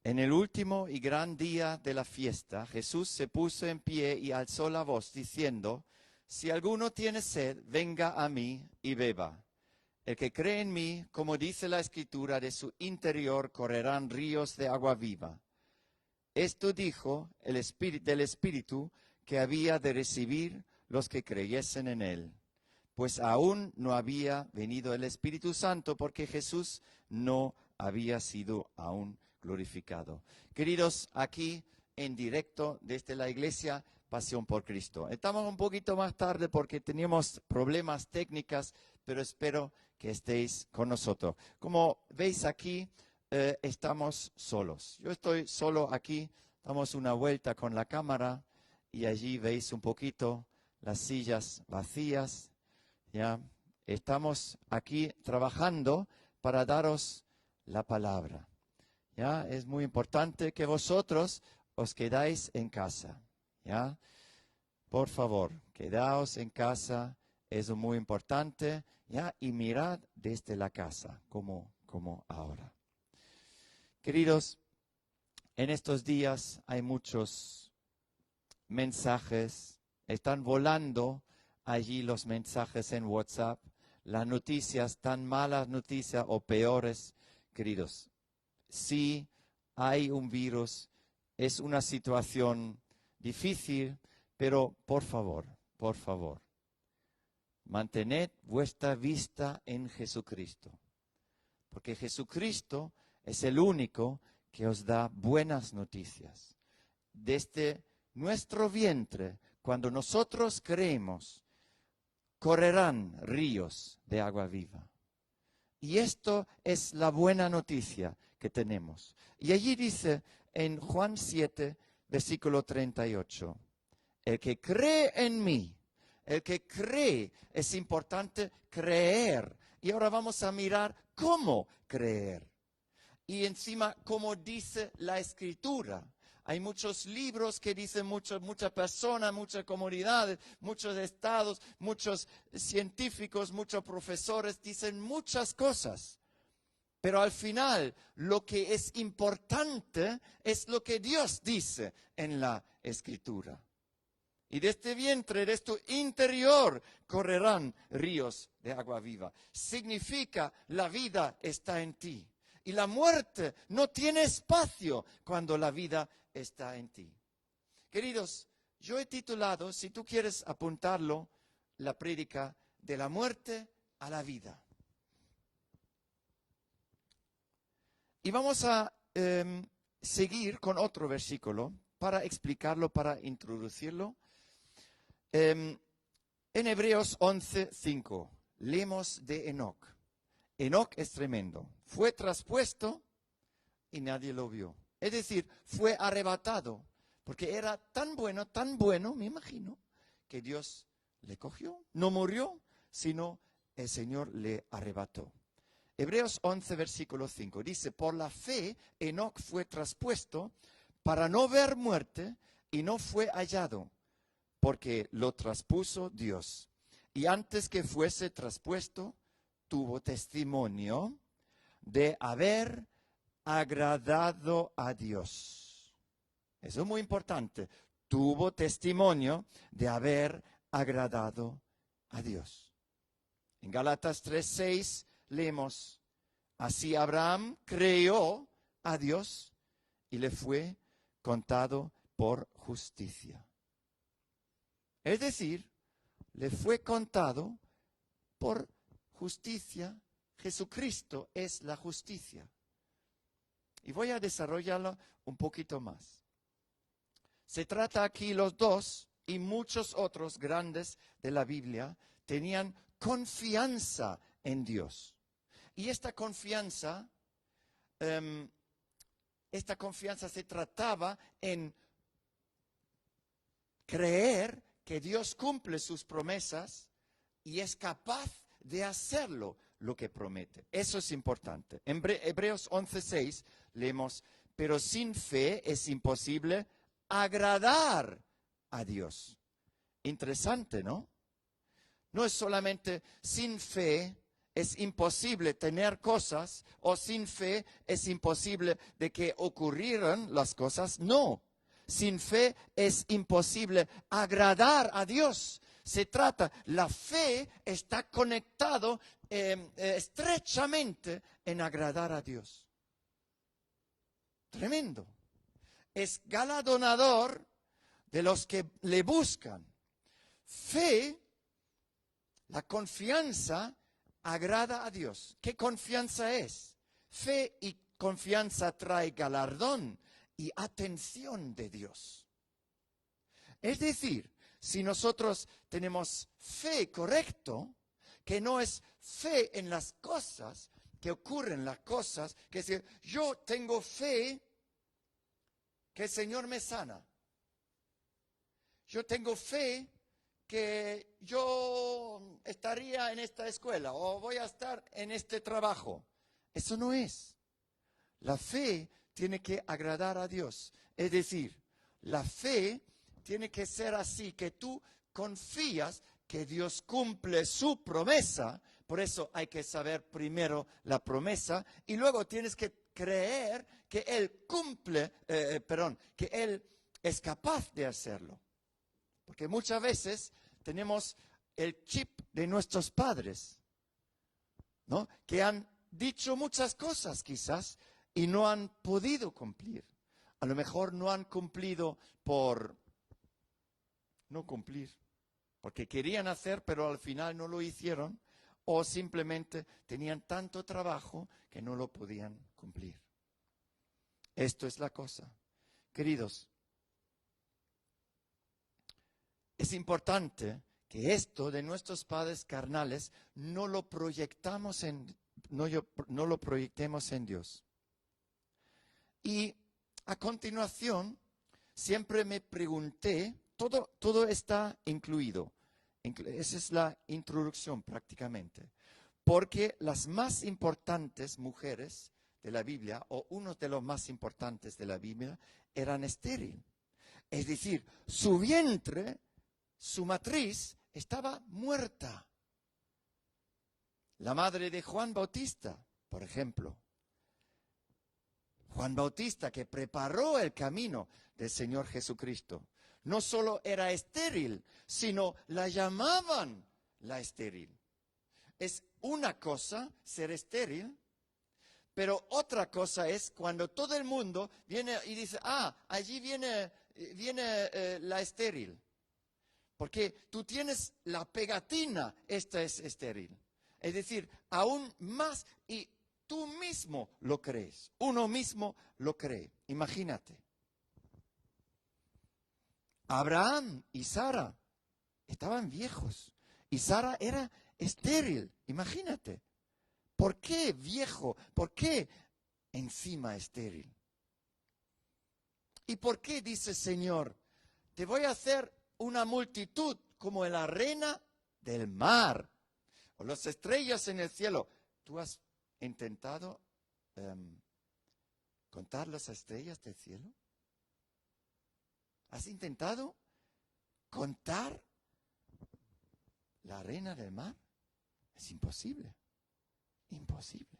En el último y gran día de la fiesta, Jesús se puso en pie y alzó la voz, diciendo: si alguno tiene sed, venga a mí y beba. El que cree en mí, como dice la Escritura, de su interior correrán ríos de agua viva. Esto dijo del Espíritu que había de recibir los que creyesen en él, pues aún no había venido el Espíritu Santo, porque Jesús no había sido aún glorificado. Queridos, aquí en directo desde la iglesia Pasión por Cristo. Estamos un poquito más tarde porque teníamos problemas técnicos, pero espero que estéis con nosotros. Como veis aquí, estamos solos. Yo estoy solo aquí, damos una vuelta con la cámara y allí veis un poquito las sillas vacías. Ya estamos aquí trabajando para daros la palabra. Ya es muy importante que vosotros os quedáis en casa. Ya, por favor, quedaos en casa, es muy importante. Ya, y mirad desde la casa, como ahora. Queridos, en estos días hay muchos mensajes, están volando allí los mensajes en WhatsApp, las noticias, tan malas noticias o peores. Queridos, si hay un virus, es una situación difícil, pero por favor, mantened vuestra vista en Jesucristo, porque Jesucristo es el único que os da buenas noticias. Desde nuestro vientre, cuando nosotros creemos, correrán ríos de agua viva. Y esto es la buena noticia que tenemos. Y allí dice en Juan 7, versículo 38, el que cree en mí, el que cree, es importante creer. Y ahora vamos a mirar cómo creer. Y encima, como dice la Escritura. Hay muchos libros que dicen muchas personas, muchas comunidades, muchos estados, muchos científicos, muchos profesores, dicen muchas cosas. Pero al final, lo que es importante es lo que Dios dice en la Escritura. Y de este vientre, de este interior, correrán ríos de agua viva. Significa, la vida está en ti. Y la muerte no tiene espacio cuando la vida está en ti. Queridos, yo he titulado, si tú quieres apuntarlo, la prédica de la muerte a la vida. Y vamos a seguir con otro versículo para explicarlo, para introducirlo. En Hebreos 11:5 leemos de Enoc. Enoc es tremendo. Fue traspuesto y nadie lo vio. Es decir, fue arrebatado, porque era tan bueno, me imagino, que Dios le cogió. No murió, sino el Señor le arrebató. Hebreos 11, versículo 5, dice: por la fe Enoc fue traspuesto para no ver muerte y no fue hallado, porque lo traspuso Dios. Y antes que fuese traspuesto, tuvo testimonio de haber agradado a Dios. Eso es muy importante. Tuvo testimonio de haber agradado a Dios. En Gálatas 3:6 leemos: así Abraham creyó a Dios y le fue contado por justicia. Es decir, le fue contado por justicia. Jesucristo es la justicia. Y voy a desarrollarlo un poquito más. Se trata aquí, los dos y muchos otros grandes de la Biblia tenían confianza en Dios. Y esta confianza se trataba en creer que Dios cumple sus promesas y es capaz de hacerlo lo que promete. Eso es importante. En Hebreos 11:6 leemos: pero sin fe es imposible agradar a Dios. Interesante, ¿no? No es solamente sin fe es imposible tener cosas, o sin fe es imposible de que ocurrieran las cosas. No, sin fe es imposible agradar a Dios. Se trata, la fe está conectado estrechamente en agradar a Dios. Tremendo. Es galardonador de los que le buscan. Fe, la confianza, agrada a Dios. ¿Qué confianza es? Fe y confianza trae galardón y atención de Dios. Es decir, si nosotros tenemos fe correcto, que no es fe en las cosas, que ocurren las cosas, que es decir, yo tengo fe que el Señor me sana. Yo tengo fe que yo estaría en esta escuela o voy a estar en este trabajo. Eso no es. La fe tiene que agradar a Dios. Es decir, la fe tiene que ser así, que tú confías que Dios cumple su promesa. Por eso hay que saber primero la promesa y luego tienes que creer que Él cumple, que Él es capaz de hacerlo. Porque muchas veces tenemos el chip de nuestros padres, ¿no? Que han dicho muchas cosas quizás y no han podido cumplir. A lo mejor no han cumplido por no cumplir, porque querían hacer pero al final no lo hicieron, o simplemente tenían tanto trabajo que no lo podían cumplir. Esto es la cosa. Queridos, es importante que esto de nuestros padres carnales no lo proyectemos en Dios. Y a continuación, siempre me pregunté, todo está incluido. Esa es la introducción prácticamente. Porque las más importantes mujeres de la Biblia, o uno de los más importantes de la Biblia, eran estériles. Es decir, su vientre, su matriz, estaba muerta. La madre de Juan Bautista, por ejemplo. Juan Bautista, que preparó el camino del Señor Jesucristo, no solo era estéril, sino la llamaban la estéril. Es una cosa ser estéril, pero otra cosa es cuando todo el mundo viene y dice, allí viene la estéril. Porque tú tienes la pegatina, esta es estéril. Es decir, aún más, y tú mismo lo crees, uno mismo lo cree. Imagínate. Abraham y Sara estaban viejos y Sara era estéril. Imagínate. ¿Por qué viejo? ¿Por qué encima estéril? ¿Y por qué dice el Señor, te voy a hacer una multitud como la arena del mar o las estrellas en el cielo? ¿Tú has intentado contar las estrellas del cielo? ¿Has intentado contar la arena del mar? Es imposible. Imposible.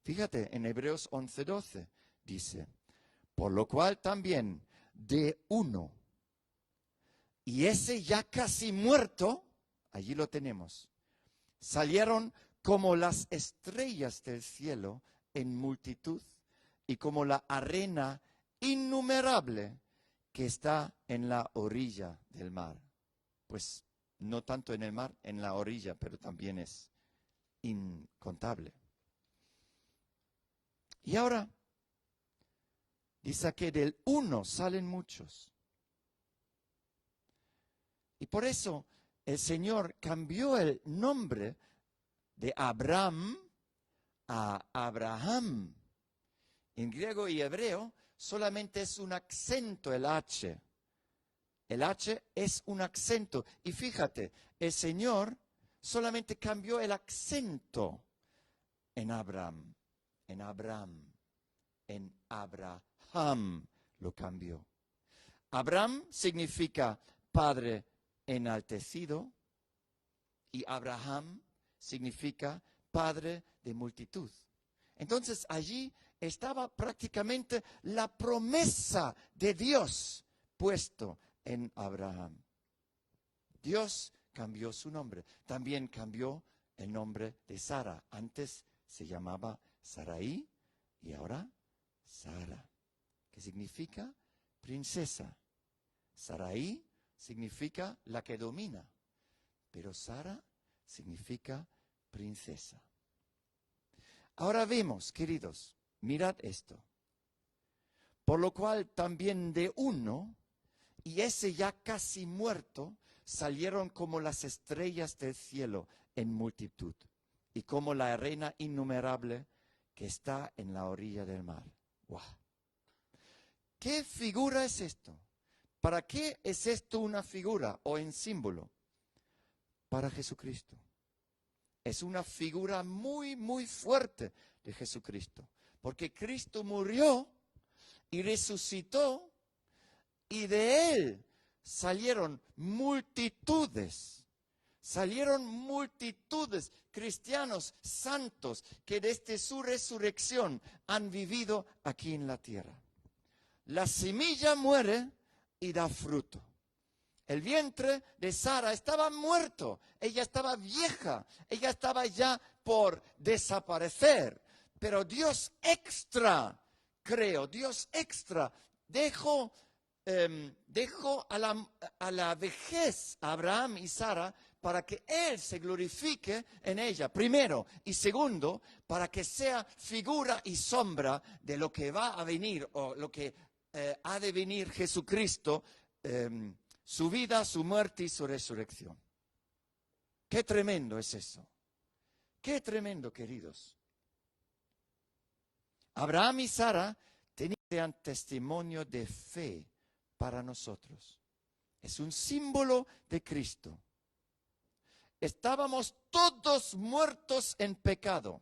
Fíjate, en Hebreos 11:12 dice, por lo cual también de uno, y ese ya casi muerto, allí lo tenemos, salieron como las estrellas del cielo en multitud y como la arena innumerable que está en la orilla del mar. Pues no tanto en el mar, en la orilla, pero también es incontable. Y ahora, dice que del uno salen muchos. Y por eso el Señor cambió el nombre de Abraham a Abraham. En griego y hebreo solamente es un acento el H. El H es un acento. Y fíjate, el Señor solamente cambió el acento en Abraham, en Abraham, en Abraham lo cambió. Abraham significa padre enaltecido y Abraham significa padre de multitud. Entonces allí estaba prácticamente la promesa de Dios puesto en Abraham. Dios cambió su nombre. También cambió el nombre de Sara. Antes se llamaba Sarai y ahora Sara, que significa princesa. Sarai significa la que domina, pero Sara significa princesa. Ahora vemos, queridos, mirad esto. Por lo cual también de uno, y ese ya casi muerto, salieron como las estrellas del cielo en multitud, y como la arena innumerable que está en la orilla del mar. ¡Wow! ¿Qué figura es esto? ¿Para qué es esto una figura o en símbolo? Para Jesucristo. Es una figura muy, muy fuerte de Jesucristo. Porque Cristo murió y resucitó y de Él salieron multitudes. Salieron multitudes cristianos santos que desde su resurrección han vivido aquí en la tierra. La semilla muere y da fruto. El vientre de Sara estaba muerto, ella estaba vieja, ella estaba ya por desaparecer. Pero Dios extra, Dios extra, dejó a la vejez a Abraham y Sara para que Él se glorifique en ella, primero. Y segundo, para que sea figura y sombra de lo que va a venir o lo que ha de venir Jesucristo, su vida, su muerte y su resurrección. Qué tremendo es eso. Qué tremendo, queridos. Abraham y Sara tenían testimonio de fe para nosotros. Es un símbolo de Cristo. Estábamos todos muertos en pecado.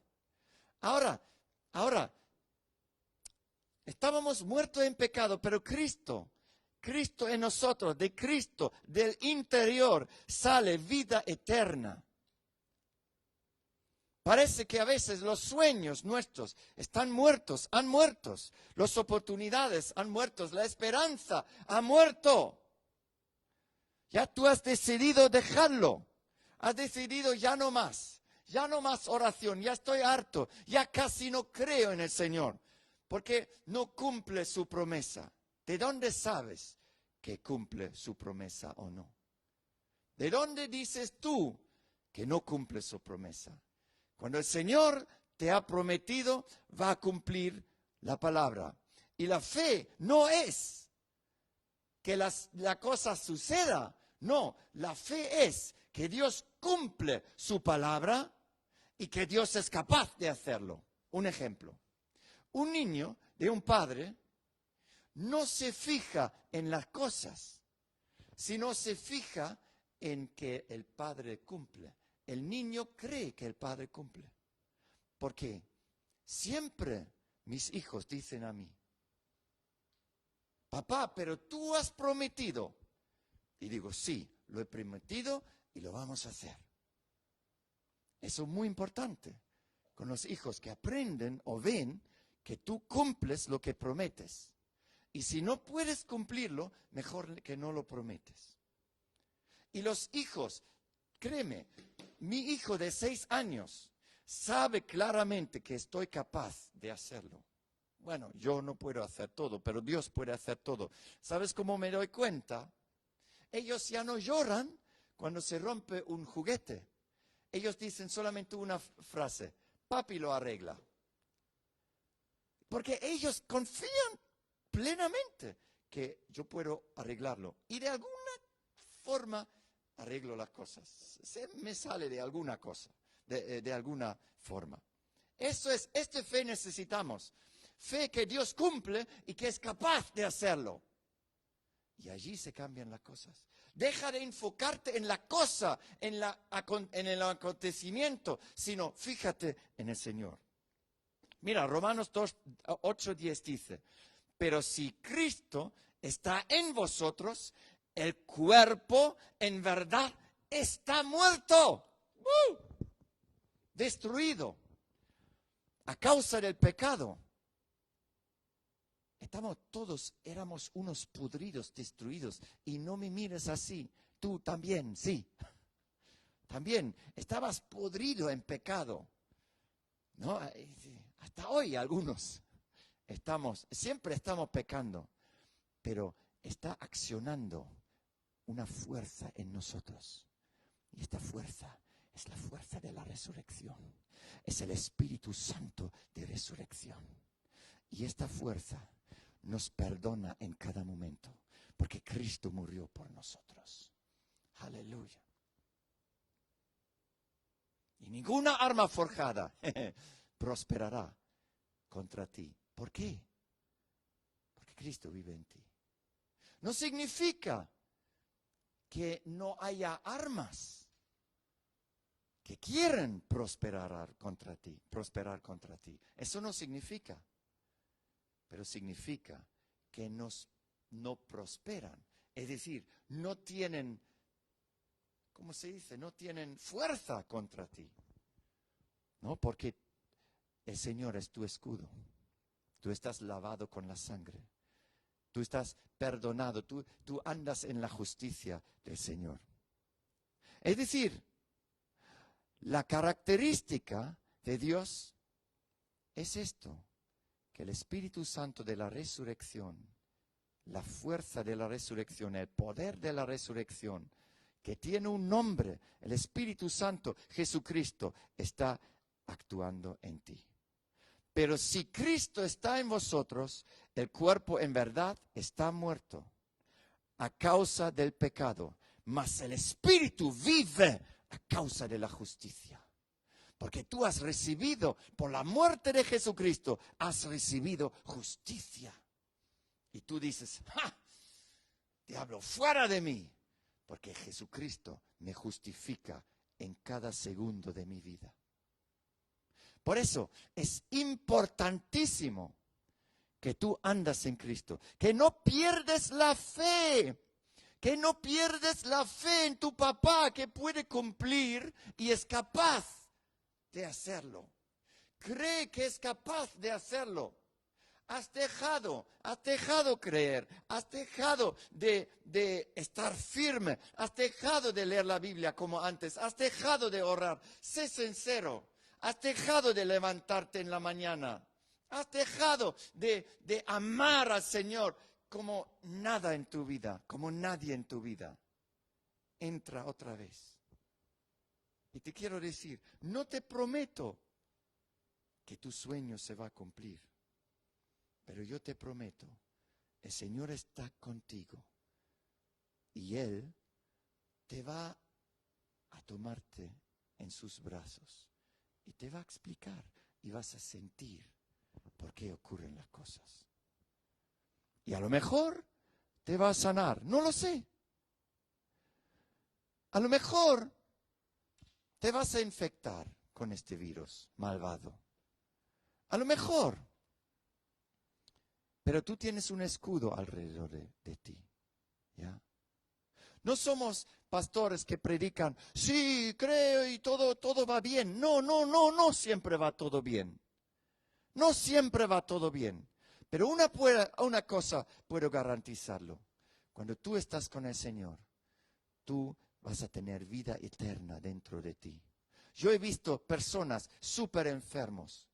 Ahora, estábamos muertos en pecado, pero Cristo en nosotros, de Cristo, del interior, sale vida eterna. Parece que a veces los sueños nuestros están muertos, han muerto. Las oportunidades han muerto, la esperanza ha muerto. Ya tú has decidido dejarlo. Has decidido ya no más oración, ya estoy harto, ya casi no creo en el Señor, porque no cumple su promesa. ¿De dónde sabes que cumple su promesa o no? ¿De dónde dices tú que no cumple su promesa? Cuando el Señor te ha prometido, va a cumplir la palabra. Y la fe no es que la cosa suceda. No, la fe es que Dios cumple su palabra y que Dios es capaz de hacerlo. Un ejemplo. Un niño de un padre no se fija en las cosas, sino se fija en que el padre cumple. El niño cree que el padre cumple. Porque siempre mis hijos dicen a mí, papá, pero tú has prometido. Y digo, sí, lo he prometido y lo vamos a hacer. Eso es muy importante con los hijos que aprenden o ven que tú cumples lo que prometes. Y si no puedes cumplirlo, mejor que no lo prometes. Y los hijos, créeme, mi hijo de 6 años sabe claramente que estoy capaz de hacerlo. Bueno, yo no puedo hacer todo, pero Dios puede hacer todo. ¿Sabes cómo me doy cuenta? Ellos ya no lloran cuando se rompe un juguete. Ellos dicen solamente una frase, papi lo arregla. Porque ellos confían plenamente que yo puedo arreglarlo. Y de alguna forma arreglo las cosas. Se me sale de alguna cosa, de alguna forma. Eso es, esta fe necesitamos. Fe que Dios cumple y que es capaz de hacerlo. Y allí se cambian las cosas. Deja de enfocarte en la cosa, en el acontecimiento, sino fíjate en el Señor. Mira, Romanos 8:10 dice, pero si Cristo está en vosotros, el cuerpo en verdad está muerto. destruido a causa del pecado. Éramos unos pudridos, destruidos. Y no me mires así. Tú también, sí. También estabas podrido en pecado. ¿No? Hasta hoy algunos siempre estamos pecando. Pero está accionando una fuerza en nosotros. Y esta fuerza es la fuerza de la resurrección. Es el Espíritu Santo de resurrección. Y esta fuerza nos perdona en cada momento, porque Cristo murió por nosotros. Aleluya. Y ninguna arma forjada prosperará contra ti. ¿Por qué? Porque Cristo vive en ti. No significa que no haya armas que quieren prosperar contra ti. Eso no significa. Pero significa que no prosperan. Es decir, no tienen, ¿cómo se dice? No tienen fuerza contra ti. ¿No? Porque el Señor es tu escudo. Tú estás lavado con la sangre. Tú estás perdonado. Tú andas en la justicia del Señor. Es decir, la característica de Dios es esto. Que el Espíritu Santo de la resurrección, la fuerza de la resurrección, el poder de la resurrección, que tiene un nombre, el Espíritu Santo, Jesucristo, está actuando en ti. Pero si Cristo está en vosotros, el cuerpo en verdad está muerto a causa del pecado, mas el Espíritu vive a causa de la justicia. Porque tú has recibido, por la muerte de Jesucristo, has recibido justicia. Y tú dices, ¡ja! Diablo, fuera de mí. Porque Jesucristo me justifica en cada segundo de mi vida. Por eso es importantísimo que tú andas en Cristo. Que no pierdes la fe. Que no pierdes la fe en tu papá que puede cumplir y es capaz de hacerlo. Cree que es capaz de hacerlo. Has dejado creer, has dejado de estar firme, has dejado de leer la Biblia como antes, has dejado de orar. Sé sincero, has dejado de levantarte en la mañana, has dejado de amar al Señor como nada en tu vida, como nadie en tu vida. Entra otra vez. Y te quiero decir, no te prometo que tu sueño se va a cumplir, pero yo te prometo, el Señor está contigo y Él te va a tomarte en sus brazos y te va a explicar y vas a sentir por qué ocurren las cosas. Y a lo mejor te va a sanar, no lo sé. A lo mejor te vas a infectar con este virus malvado. A lo mejor. Pero tú tienes un escudo alrededor de ti. ¿Ya? No somos pastores que predican, sí, creo y todo va bien. No siempre va todo bien. No siempre va todo bien. Pero una cosa puedo garantizarlo. Cuando tú estás con el Señor, tú vas a tener vida eterna dentro de ti. Yo he visto personas súper enfermos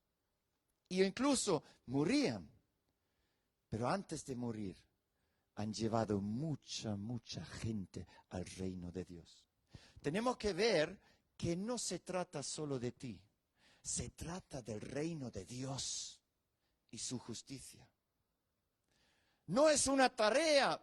y incluso morían, pero antes de morir han llevado mucha gente al reino de Dios. Tenemos que ver que no se trata solo de ti, se trata del reino de Dios y su justicia. No es una tarea.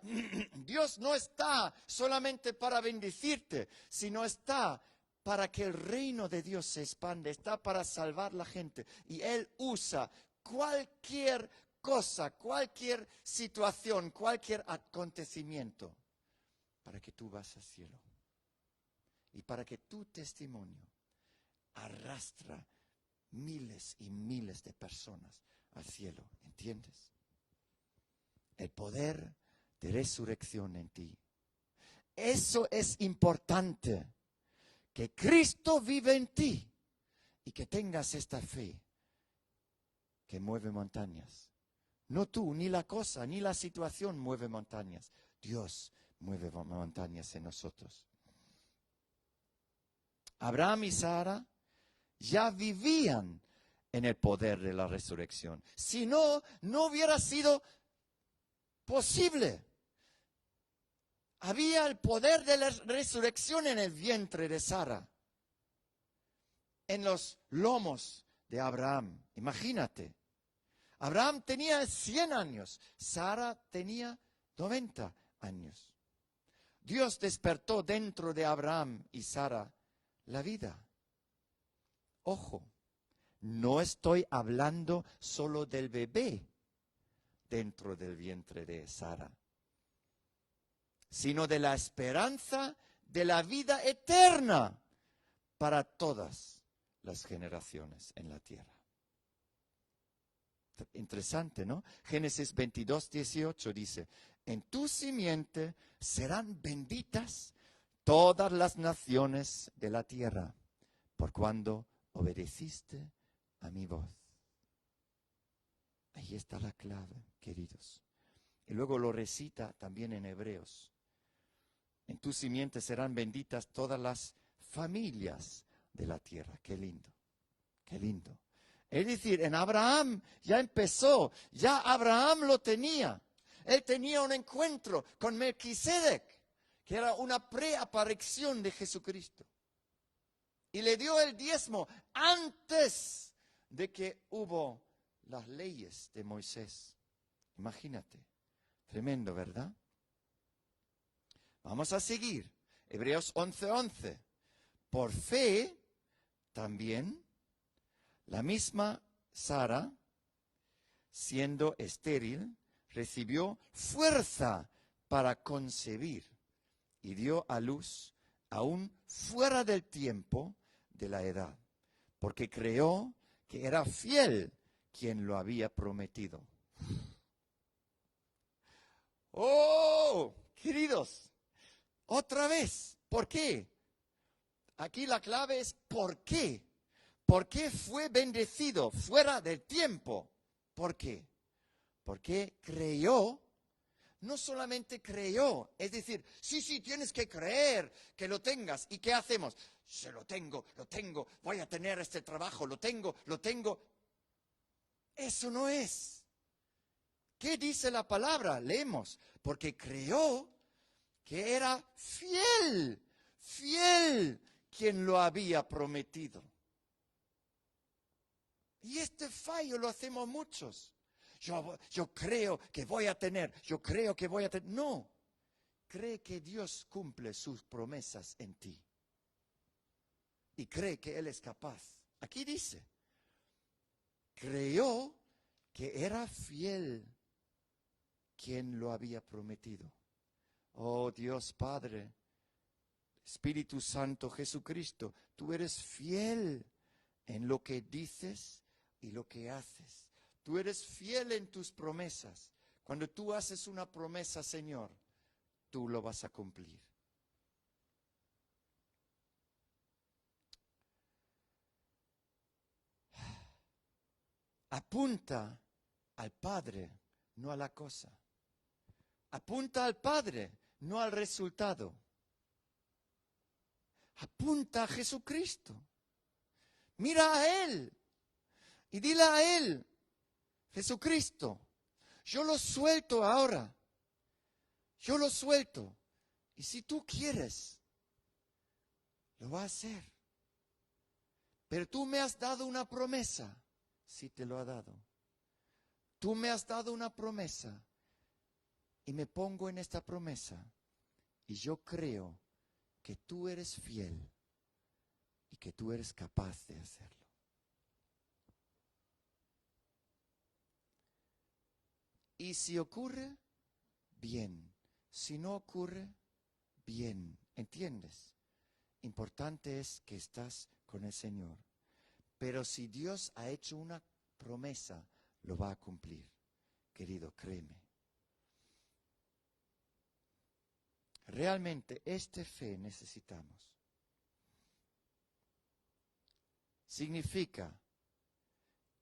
Dios no está solamente para bendecirte, sino está para que el reino de Dios se expande, está para salvar la gente. Y Él usa cualquier cosa, cualquier situación, cualquier acontecimiento para que tú vas al cielo. Y para que tu testimonio arrastra miles y miles de personas al cielo. ¿Entiendes? El poder de resurrección en ti. Eso es importante. Que Cristo vive en ti. y que tengas esta fe que mueve montañas. No tú, ni la cosa, ni la situación mueve montañas. Dios mueve montañas en nosotros. Abraham y Sara ya vivían en el poder de la resurrección. Si no, no hubiera sido posible. Había el poder de la resurrección en el vientre de Sara, en los lomos de Abraham. Imagínate. Abraham tenía 100 años, Sara tenía 90 años. Dios despertó dentro de Abraham y Sara la vida. Ojo, no estoy hablando solo del bebé dentro del vientre de Sara, sino de la esperanza de la vida eterna para todas las generaciones en la tierra. Interesante, ¿no? Génesis 22, 18 dice, en tu simiente serán benditas todas las naciones de la tierra, por cuando obedeciste a mi voz. Ahí está la clave, queridos. Y luego lo recita también en Hebreos. En tu simiente serán benditas todas las familias de la tierra. Qué lindo, qué lindo. Es decir, en Abraham ya empezó, ya Abraham lo tenía. Él tenía un encuentro con Melquisedec, que era una preaparición de Jesucristo. Y le dio el diezmo antes de que hubo las leyes de Moisés. Imagínate, tremendo, ¿verdad? Vamos a seguir. Hebreos 11:11. Por fe, también, la misma Sara, siendo estéril, recibió fuerza para concebir y dio a luz aún fuera del tiempo de la edad, porque creyó que era fiel quien lo había prometido. ¡Oh, queridos! Otra vez, ¿por qué? Aquí la clave es ¿por qué? ¿Por qué fue bendecido fuera del tiempo? ¿Por qué? Porque creyó, no solamente creyó, es decir, sí, tienes que creer que lo tengas. ¿Y qué hacemos? Se lo tengo, voy a tener este trabajo, lo tengo. Eso no es. ¿Qué dice la palabra? Leemos, porque creyó que era fiel quien lo había prometido. Y este fallo lo hacemos muchos. Yo creo que voy a tener, No, cree que Dios cumple sus promesas en ti. Y cree que Él es capaz. Aquí dice, creyó que era fiel quien lo había prometido. Oh Dios Padre, Espíritu Santo, Jesucristo, tú eres fiel en lo que dices y lo que haces. Tú eres fiel en tus promesas. Cuando tú haces una promesa, Señor, tú lo vas a cumplir. Apunta al Padre, no a la cosa. Apunta al Padre, no al resultado. Apunta a Jesucristo. Mira a Él y dile a Él, Jesucristo, yo lo suelto ahora. Yo lo suelto. Y si tú quieres, lo va a hacer. Pero tú me has dado una promesa. Sí te lo ha dado. Tú me has dado una promesa. Y me pongo en esta promesa. Y yo creo que tú eres fiel. Y que tú eres capaz de hacerlo. Y si ocurre, bien. Si no ocurre, bien. ¿Entiendes? Importante es que estás con el Señor. Pero si Dios ha hecho una promesa, lo va a cumplir. Querido, créeme. Realmente, esta fe necesitamos. significa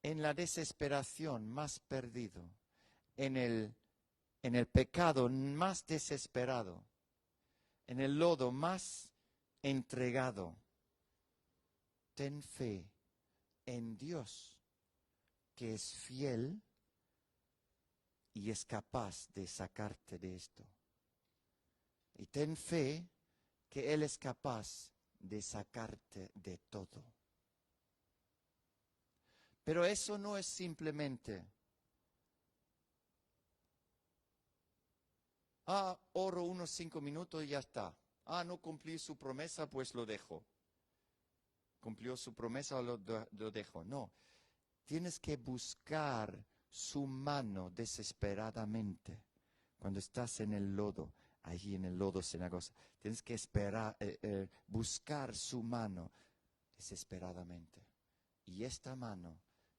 en la desesperación más perdido, en el pecado más desesperado, en el lodo más entregado. Ten fe en Dios, que es fiel y es capaz de sacarte de esto. Y ten fe que Él es capaz de sacarte de todo. Pero eso no es simplemente, oro unos 5 minutos y ya está. No cumplí su promesa, pues lo dejo. Cumplió su promesa, lo dejo. No, tienes que buscar su mano desesperadamente cuando estás en el lodo, allí en el lodo cenagoso. Tienes que buscar su mano desesperadamente. Y esta mano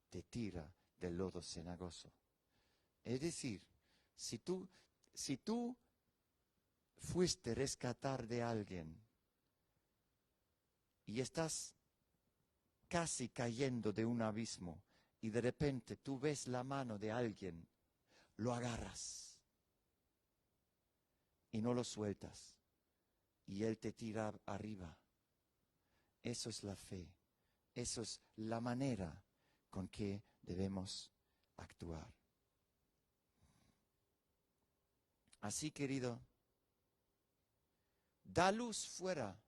te tira del lodo cenagoso. Es decir, si tú fuiste a rescatar de alguien y estás casi cayendo de un abismo y de repente tú ves la mano de alguien, lo agarras y no lo sueltas y él te tira arriba. Eso es la fe, eso es la manera con que debemos actuar. Así, querido, da luz fuera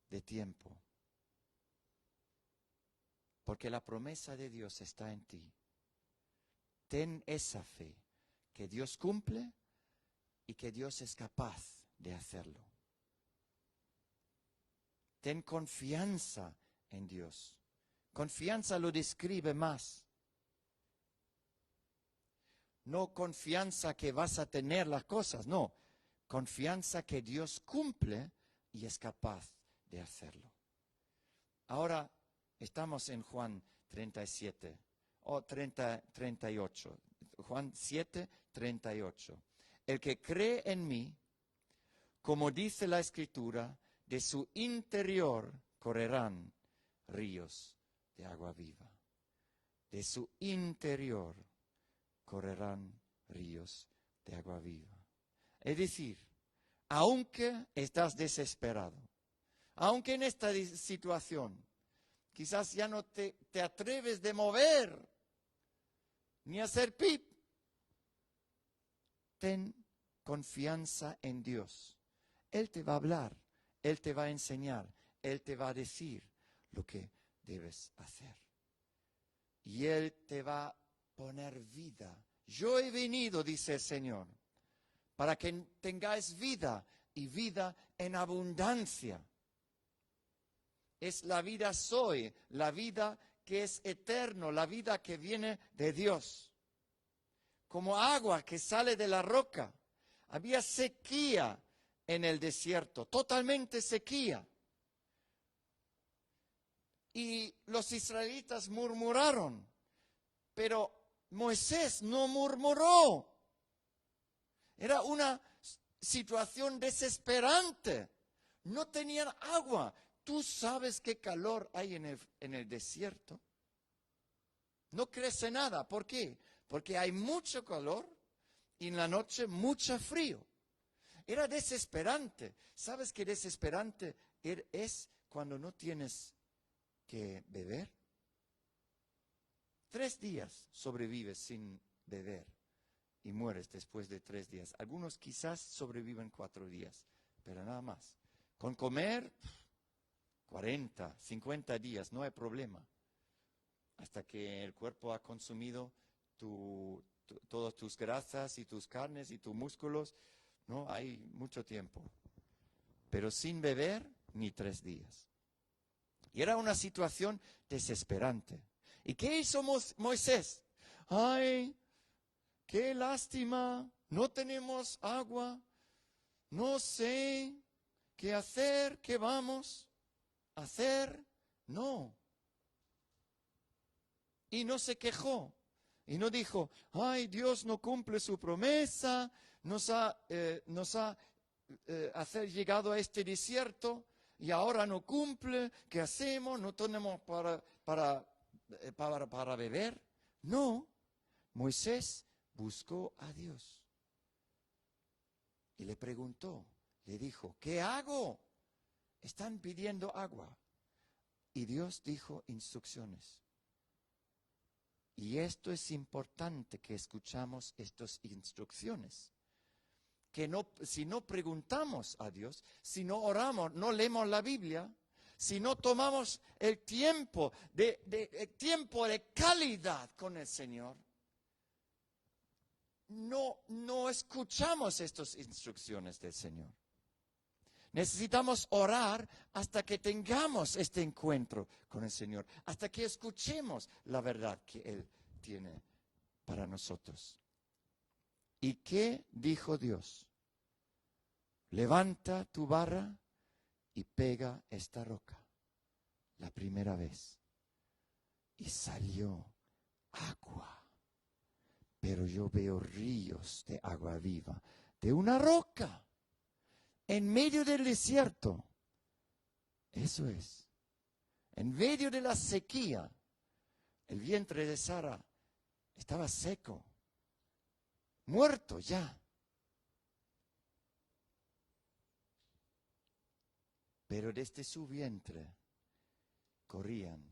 de tiempo, porque la promesa de Dios está en ti. Ten esa fe, que Dios cumple y que Dios es capaz de hacerlo. Ten confianza en Dios. Confianza lo describe más. No confianza que vas a tener las cosas, no. Confianza que Dios cumple y es capaz de hacerlo. Ahora estamos en Juan 37 o 38. Juan 7, 38. El que cree en mí, como dice la Escritura, de su interior correrán ríos de agua viva. De su interior correrán ríos de agua viva. Es decir, aunque estás desesperado, aunque en esta situación quizás ya no te atreves de mover ni a hacer pip, ten confianza en Dios. Él te va a hablar, Él te va a enseñar, Él te va a decir lo que debes hacer. Y Él te va a poner vida. Yo he venido, dice el Señor, para que tengáis vida y vida en abundancia. Es la vida soy, la vida que es eterno, la vida que viene de Dios. Como agua que sale de la roca. Había sequía en el desierto, totalmente sequía. Y los israelitas murmuraron, pero Moisés no murmuró. Era una situación desesperante. No tenían agua. ¿Tú sabes qué calor hay en el desierto? No crece nada. ¿Por qué? Porque hay mucho calor y en la noche mucho frío. Era desesperante. ¿Sabes qué desesperante es cuando no tienes que beber? 3 días sobrevives sin beber y mueres después de 3 días. Algunos quizás sobreviven 4 días, pero nada más. Con comer, 40, 50 días, no hay problema. Hasta que el cuerpo ha consumido todas tus grasas y tus carnes y tus músculos, no hay mucho tiempo. Pero sin beber, ni 3 días. Y era una situación desesperante. ¿Y qué hizo Moisés? ¡Ay, qué lástima! No tenemos agua. No sé qué hacer, qué vamos a hacer. No. Y no se quejó. Y no dijo, ¡ay, Dios no cumple su promesa! Nos ha llegado a este desierto y ahora no cumple. ¿Qué hacemos? No tenemos para para beber? No. Moisés buscó a Dios y le preguntó, le dijo, ¿qué hago? Están pidiendo agua. Y Dios dijo instrucciones. Y esto es importante que escuchamos estas instrucciones. Que no, si no preguntamos a Dios, si no oramos, no leemos la Biblia, si no tomamos el tiempo de calidad con el Señor, no escuchamos estas instrucciones del Señor. Necesitamos orar hasta que tengamos este encuentro con el Señor, hasta que escuchemos la verdad que Él tiene para nosotros. ¿Y qué dijo Dios? Levanta tu vara y pega esta roca, la primera vez. Y salió agua, pero yo veo ríos de agua viva, de una roca. En medio del desierto, eso es, en medio de la sequía, el vientre de Sara estaba seco, muerto ya. Pero desde su vientre corrían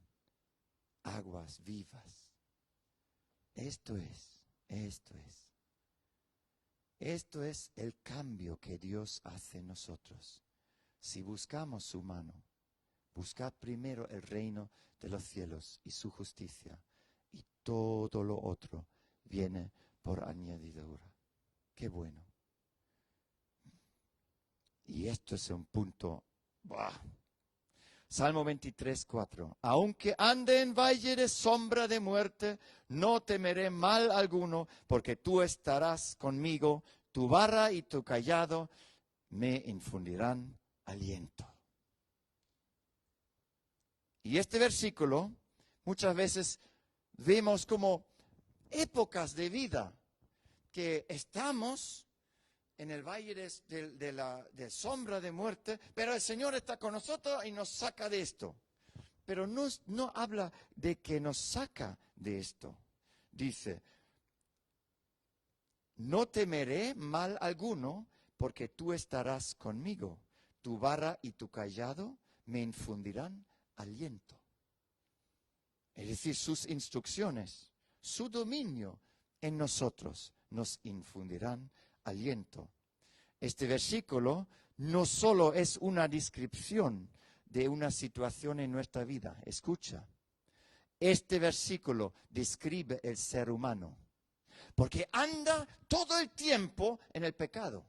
aguas vivas. Esto es. Esto es el cambio que Dios hace en nosotros. Si buscamos su mano, buscad primero el reino de los cielos y su justicia, y todo lo otro viene por añadidura. Qué bueno. Y esto es un punto. ¡Bah! Salmo 23, 4. Aunque ande en valle de sombra de muerte, no temeré mal alguno, porque tú estarás conmigo, tu vara y tu cayado me infundirán aliento. Y este versículo, muchas veces vemos como épocas de vida que estamos en el valle de sombra de muerte, pero el Señor está con nosotros y nos saca de esto. Pero no habla de que nos saca de esto. Dice, no temeré mal alguno, porque tú estarás conmigo. Tu vara y tu cayado me infundirán aliento. Es decir, sus instrucciones, su dominio en nosotros nos infundirán aliento. Este versículo no solo es una descripción de una situación en nuestra vida. Escucha, este versículo describe el ser humano, porque anda todo el tiempo en el pecado,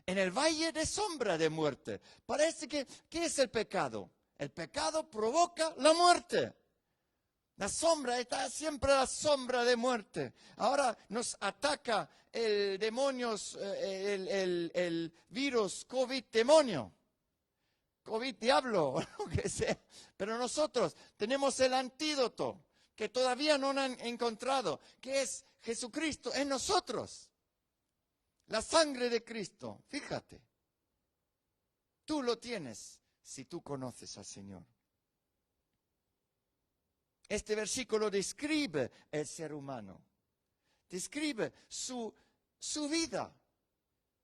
en el valle de sombra de muerte. Parece que, ¿qué es el pecado? El pecado provoca la muerte. La sombra, está siempre la sombra de muerte. Ahora nos ataca el demonio, el virus COVID demonio, COVID diablo, lo que sea. Pero nosotros tenemos el antídoto que todavía no han encontrado, que es Jesucristo en nosotros. La sangre de Cristo, fíjate. Tú lo tienes si tú conoces al Señor. Este versículo describe el ser humano, describe su vida.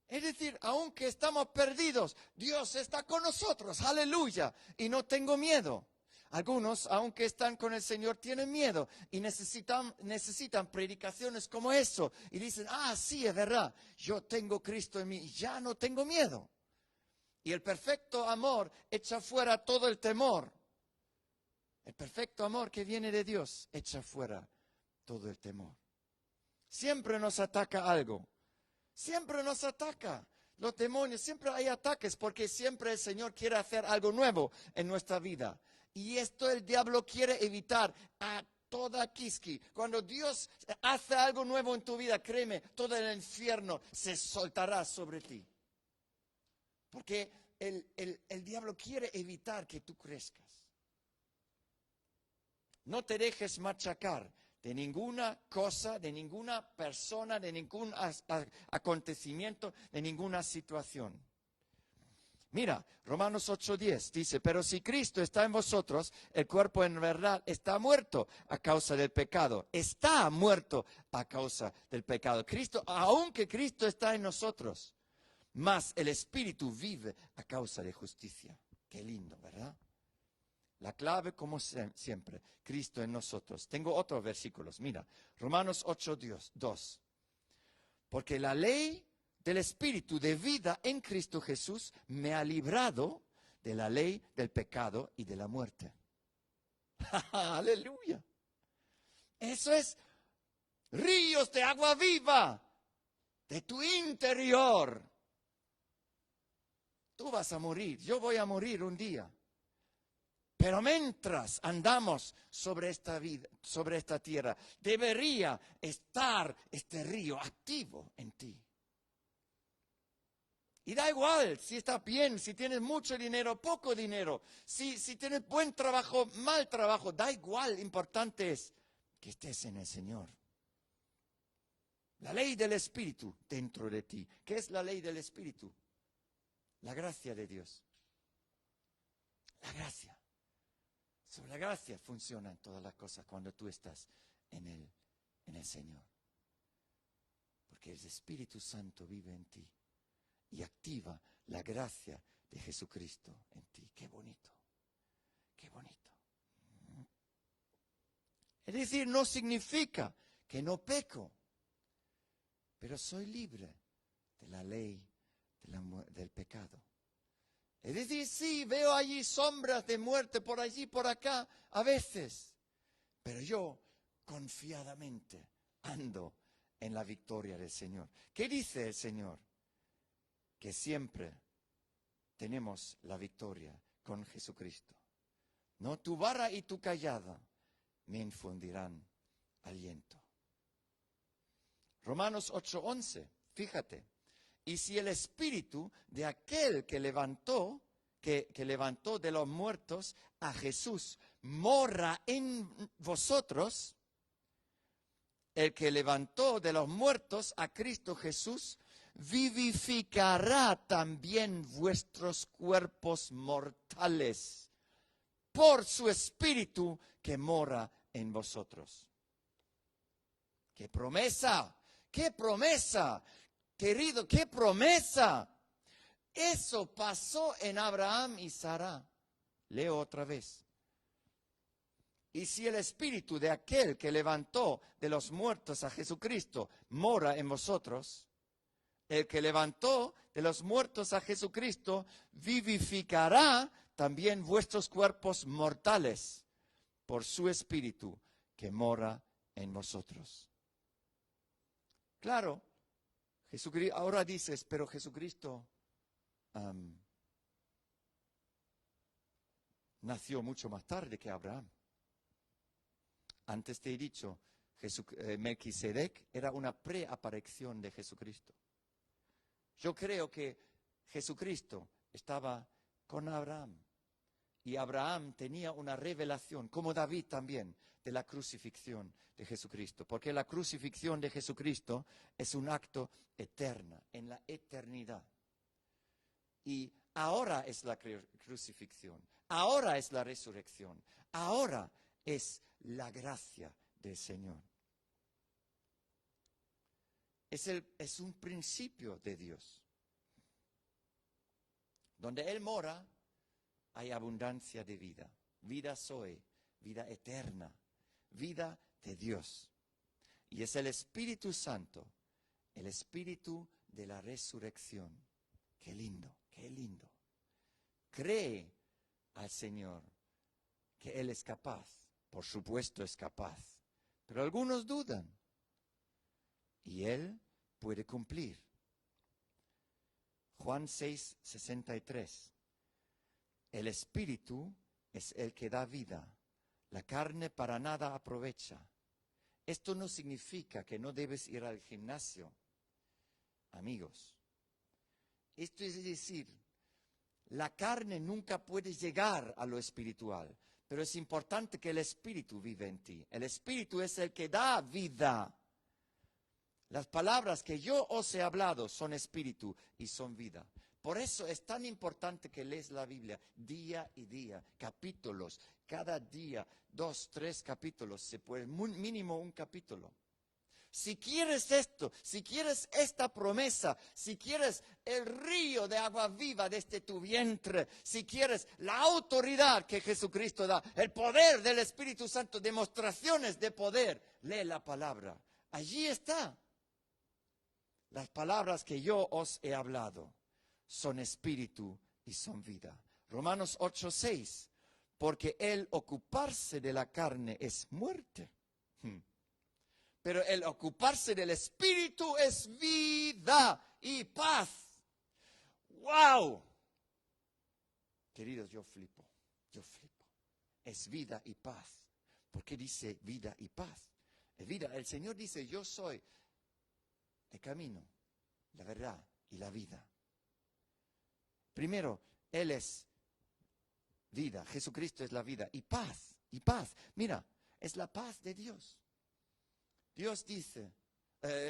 Es decir, aunque estamos perdidos, Dios está con nosotros, aleluya, y no tengo miedo. Algunos, aunque están con el Señor, tienen miedo y necesitan predicaciones como eso. Y dicen, sí, es verdad, yo tengo Cristo en mí y ya no tengo miedo. Y el perfecto amor echa fuera todo el temor. El perfecto amor que viene de Dios echa fuera todo el temor. Siempre nos ataca algo. Siempre nos ataca. Los demonios, siempre hay ataques porque siempre el Señor quiere hacer algo nuevo en nuestra vida. Y esto el diablo quiere evitar a toda quisqui. Cuando Dios hace algo nuevo en tu vida, créeme, todo el infierno se soltará sobre ti. Porque el diablo quiere evitar que tú crezcas. No te dejes machacar de ninguna cosa, de ninguna persona, de ningún acontecimiento, de ninguna situación. Mira, Romanos 8:10 dice, pero si Cristo está en vosotros, el cuerpo en verdad está muerto a causa del pecado. Está muerto a causa del pecado. Cristo, aunque Cristo está en nosotros, mas el Espíritu vive a causa de justicia. Qué lindo, ¿verdad? La clave, como siempre, Cristo en nosotros. Tengo otros versículos. Mira, Romanos 8:2. Porque la ley del Espíritu de vida en Cristo Jesús me ha librado de la ley del pecado y de la muerte. Aleluya. Eso es ríos de agua viva de tu interior. Tú vas a morir, yo voy a morir un día. Pero mientras andamos sobre esta vida, sobre esta tierra, debería estar este río activo en ti. Y da igual si estás bien, si tienes mucho dinero, poco dinero, si tienes buen trabajo, mal trabajo, da igual, importante es que estés en el Señor. La ley del Espíritu dentro de ti. ¿Qué es la ley del Espíritu? La gracia de Dios. La gracia. Sobre la gracia funcionan todas las cosas cuando tú estás en el Señor. Porque el Espíritu Santo vive en ti y activa la gracia de Jesucristo en ti. Qué bonito, qué bonito. Es decir, no significa que no peco, pero soy libre de la ley del pecado. Es decir, sí, veo allí sombras de muerte por allí, por acá, a veces. Pero yo confiadamente ando en la victoria del Señor. ¿Qué dice el Señor? Que siempre tenemos la victoria con Jesucristo. No, tu vara y tu callada me infundirán aliento. Romanos 8:11, fíjate. Y si el espíritu de aquel que levantó de los muertos a Jesús mora en vosotros, el que levantó de los muertos a Cristo Jesús vivificará también vuestros cuerpos mortales por su espíritu que mora en vosotros. ¡Qué promesa! ¡Qué promesa! Querido, qué promesa. Eso pasó en Abraham y Sara. Leo otra vez. Y si el espíritu de aquel que levantó de los muertos a Jesucristo mora en vosotros, el que levantó de los muertos a Jesucristo vivificará también vuestros cuerpos mortales por su espíritu que mora en vosotros. Claro. Jesucristo, ahora dices, pero Jesucristo nació mucho más tarde que Abraham. Antes te he dicho, Melquisedec era una preaparición de Jesucristo. Yo creo que Jesucristo estaba con Abraham y Abraham tenía una revelación, como David también, de la crucifixión de Jesucristo, porque la crucifixión de Jesucristo es un acto eterno, en la eternidad. Y ahora es la crucifixión, ahora es la resurrección, ahora es la gracia del Señor. Es un principio de Dios. Donde Él mora, hay abundancia de vida. Vida Zoe, vida eterna, vida de Dios. Y es el Espíritu Santo, el Espíritu de la resurrección. Qué lindo, qué lindo. Cree al Señor que Él es capaz. Por supuesto es capaz. Pero algunos dudan. Y Él puede cumplir. Juan 6:63. El Espíritu es el que da vida. La carne para nada aprovecha. Esto no significa que no debes ir al gimnasio, amigos. Esto es decir, la carne nunca puede llegar a lo espiritual, pero es importante que el Espíritu vive en ti. El Espíritu es el que da vida. Las palabras que yo os he hablado son espíritu y son vida. Por eso es tan importante que lees la Biblia día y día, capítulos, cada día, 2, 3 capítulos, se puede, mínimo un capítulo. Si quieres esto, si quieres esta promesa, si quieres el río de agua viva desde tu vientre, si quieres la autoridad que Jesucristo da, el poder del Espíritu Santo, demostraciones de poder, lee la palabra. Allí está. Las palabras que yo os he hablado son espíritu y son vida. Romanos 8:6, porque el ocuparse de la carne es muerte. Pero el ocuparse del Espíritu es vida y paz. ¡Wow! Queridos, yo flipo. Es vida y paz. ¿Por qué dice vida y paz? Es vida. El Señor dice, yo soy el camino, la verdad y la vida. Primero, Él es vida. Jesucristo es la vida. Y paz. Mira, es la paz de Dios. Dios dice,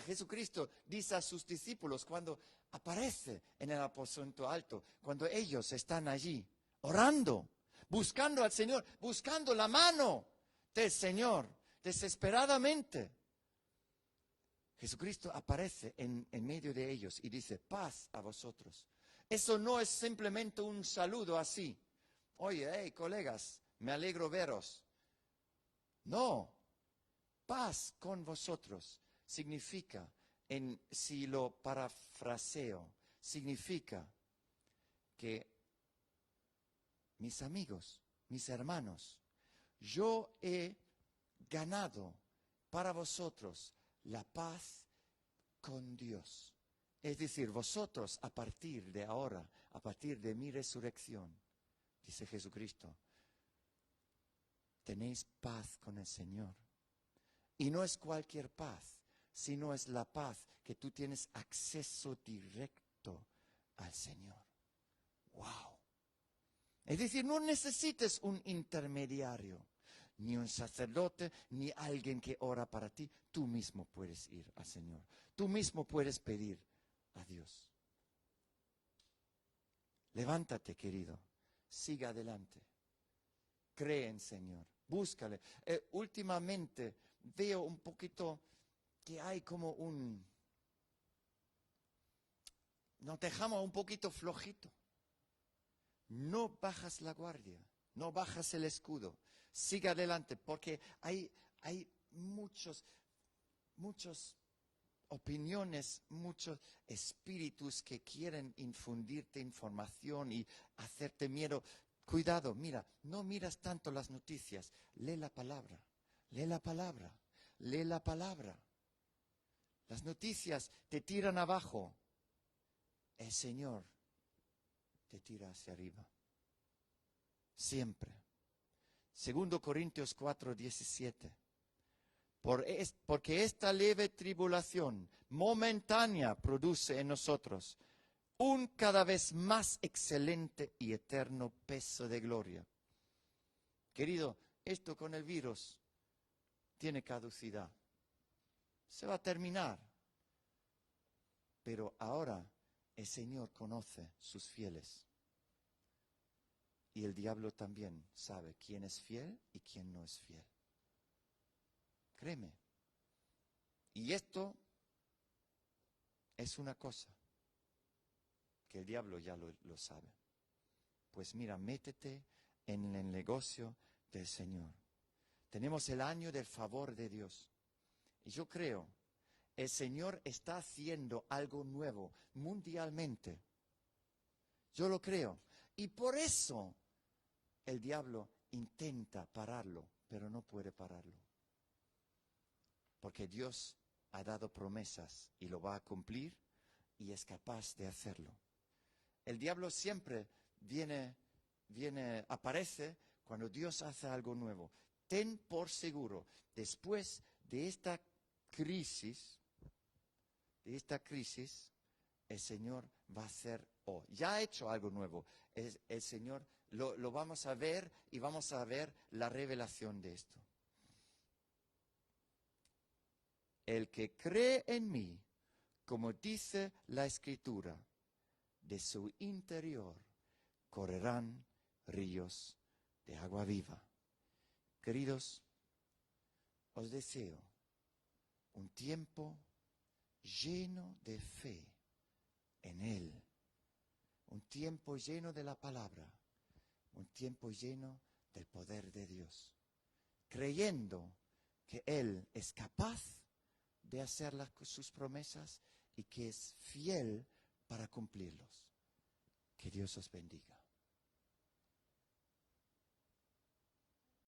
Jesucristo dice a sus discípulos cuando aparece en el aposento alto, cuando ellos están allí orando, buscando al Señor, buscando la mano del Señor, desesperadamente. Jesucristo aparece en medio de ellos y dice, paz a vosotros. Eso no es simplemente un saludo así. Oye, hey, colegas, me alegro veros. No. Paz con vosotros significa, si lo parafraseo, significa que mis amigos, mis hermanos, yo he ganado para vosotros la paz con Dios. Es decir, vosotros a partir de ahora, a partir de mi resurrección, dice Jesucristo, tenéis paz con el Señor. Y no es cualquier paz, sino es la paz que tú tienes acceso directo al Señor. ¡Wow! Es decir, no necesites un intermediario, ni un sacerdote, ni alguien que ora para ti. Tú mismo puedes ir al Señor. Tú mismo puedes pedir a Dios. Levántate, querido. Siga adelante. Cree en Señor. Búscale. Últimamente veo un poquito que hay como nos dejamos un poquito flojito. No bajas la guardia, no bajas el escudo. Sigue adelante, porque hay muchas opiniones, muchos espíritus que quieren infundirte información y hacerte miedo. Cuidado, mira, no miras tanto las noticias, lee la palabra, lee la palabra, lee la palabra. Las noticias te tiran abajo, el Señor te tira hacia arriba. Siempre. 2 Corintios 4:17. Porque esta leve tribulación momentánea produce en nosotros un cada vez más excelente y eterno peso de gloria. Querido, esto con el virus tiene caducidad. Se va a terminar. Pero ahora el Señor conoce sus fieles. Y el diablo también sabe quién es fiel y quién no es fiel. Créeme. Y esto es una cosa que el diablo ya lo sabe. Pues mira, métete en el negocio del Señor. Tenemos el año del favor de Dios. Y yo creo, el Señor está haciendo algo nuevo mundialmente. Yo lo creo. Y por eso el diablo intenta pararlo, pero no puede pararlo. Porque Dios ha dado promesas y lo va a cumplir y es capaz de hacerlo. El diablo siempre aparece cuando Dios hace algo nuevo. Ten por seguro, después de esta crisis, el Señor va a hacer, ya ha hecho algo nuevo. El Señor lo vamos a ver y vamos a ver la revelación de esto. El que cree en mí, como dice la Escritura, de su interior correrán ríos de agua viva. Queridos, os deseo un tiempo lleno de fe en Él, un tiempo lleno de la palabra, un tiempo lleno del poder de Dios, creyendo que Él es capaz de hacer sus promesas y que es fiel para cumplirlos. Que Dios os bendiga.